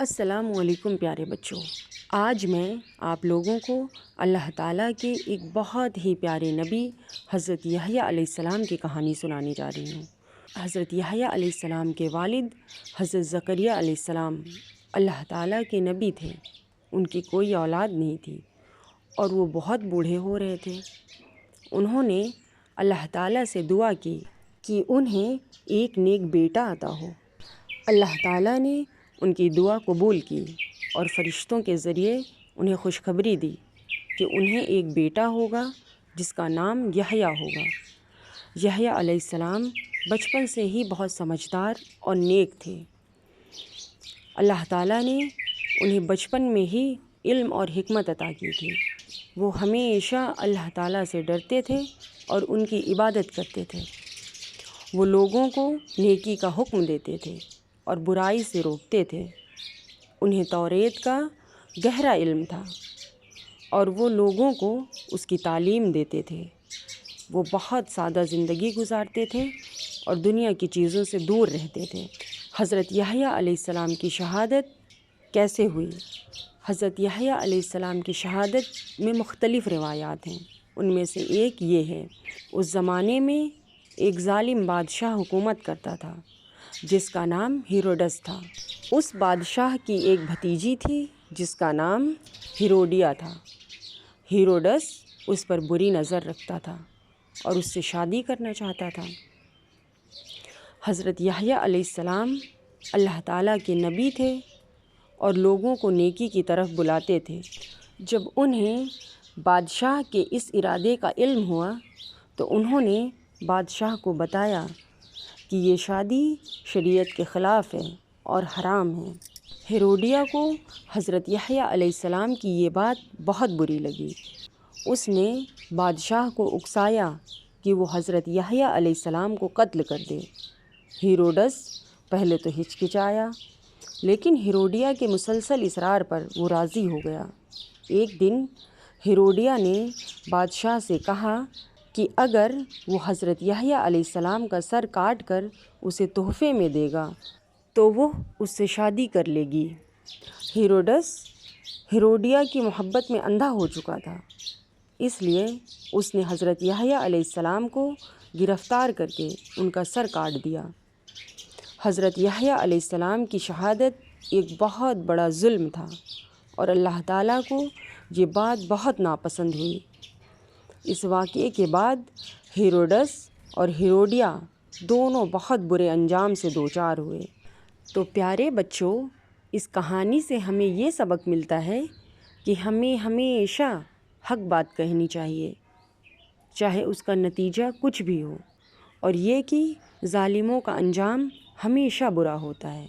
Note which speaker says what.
Speaker 1: السلام علیکم پیارے بچوں، آج میں آپ لوگوں کو اللہ تعالیٰ کے ایک بہت ہی پیارے نبی حضرت یحییٰ علیہ السلام کی کہانی سنانے جا رہی ہوں۔ حضرت یحییٰ علیہ السلام کے والد حضرت زکریا علیہ السلام اللہ تعالیٰ کے نبی تھے۔ ان کی کوئی اولاد نہیں تھی اور وہ بہت بوڑھے ہو رہے تھے۔ انہوں نے اللہ تعالیٰ سے دعا کی کہ انہیں ایک نیک بیٹا عطا ہو۔ اللہ تعالیٰ نے ان کی دعا قبول کی اور فرشتوں کے ذریعے انہیں خوشخبری دی کہ انہیں ایک بیٹا ہوگا جس کا نام یحییٰ ہوگا۔ یحییٰ علیہ السلام بچپن سے ہی بہت سمجھدار اور نیک تھے۔ اللہ تعالیٰ نے انہیں بچپن میں ہی علم اور حکمت عطا کی تھی۔ وہ ہمیشہ اللہ تعالیٰ سے ڈرتے تھے اور ان کی عبادت کرتے تھے۔ وہ لوگوں کو نیکی کا حکم دیتے تھے اور برائی سے روکتے تھے۔ انہیں توریت کا گہرا علم تھا اور وہ لوگوں کو اس کی تعلیم دیتے تھے۔ وہ بہت سادہ زندگی گزارتے تھے اور دنیا کی چیزوں سے دور رہتے تھے۔ حضرت یحییٰ علیہ السلام کی شہادت کیسے ہوئی؟ حضرت یحییٰ علیہ السلام کی شہادت میں مختلف روایات ہیں۔ ان میں سے ایک یہ ہے، اس زمانے میں ایک ظالم بادشاہ حکومت کرتا تھا جس کا نام ہیروڈس تھا۔ اس بادشاہ کی ایک بھتیجی تھی جس کا نام ہیروڈیا تھا۔ ہیروڈس اس پر بری نظر رکھتا تھا اور اس سے شادی کرنا چاہتا تھا۔ حضرت یحییٰ علیہ السلام اللہ تعالیٰ کے نبی تھے اور لوگوں کو نیکی کی طرف بلاتے تھے۔ جب انہیں بادشاہ کے اس ارادے کا علم ہوا تو انہوں نے بادشاہ کو بتایا کہ یہ شادی شریعت کے خلاف ہے اور حرام ہے۔ ہیروڈیا کو حضرت یحییٰ علیہ السلام کی یہ بات بہت بری لگی۔ اس نے بادشاہ کو اکسایا کہ وہ حضرت یحییٰ علیہ السلام کو قتل کر دے۔ ہیروڈس پہلے تو ہچکچایا، لیکن ہیروڈیا کے مسلسل اصرار پر وہ راضی ہو گیا۔ ایک دن ہیروڈیا نے بادشاہ سے کہا کہ اگر وہ حضرت یحییٰ علیہ السلام کا سر کاٹ کر اسے تحفے میں دے گا تو وہ اس سے شادی کر لے گی۔ ہیروڈس ہیروڈیا کی محبت میں اندھا ہو چکا تھا، اس لیے اس نے حضرت یحییٰ علیہ السلام کو گرفتار کر کے ان کا سر کاٹ دیا۔ حضرت یحییٰ علیہ السلام کی شہادت ایک بہت بڑا ظلم تھا اور اللہ تعالیٰ کو یہ بات بہت ناپسند ہوئی۔ اس واقعے کے بعد ہیروڈس اور ہیروڈیا دونوں بہت برے انجام سے دوچار ہوئے۔ تو پیارے بچوں، اس کہانی سے ہمیں یہ سبق ملتا ہے کہ ہمیں ہمیشہ حق بات کہنی چاہیے، چاہے اس کا نتیجہ کچھ بھی ہو، اور یہ کہ ظالموں کا انجام ہمیشہ برا ہوتا ہے۔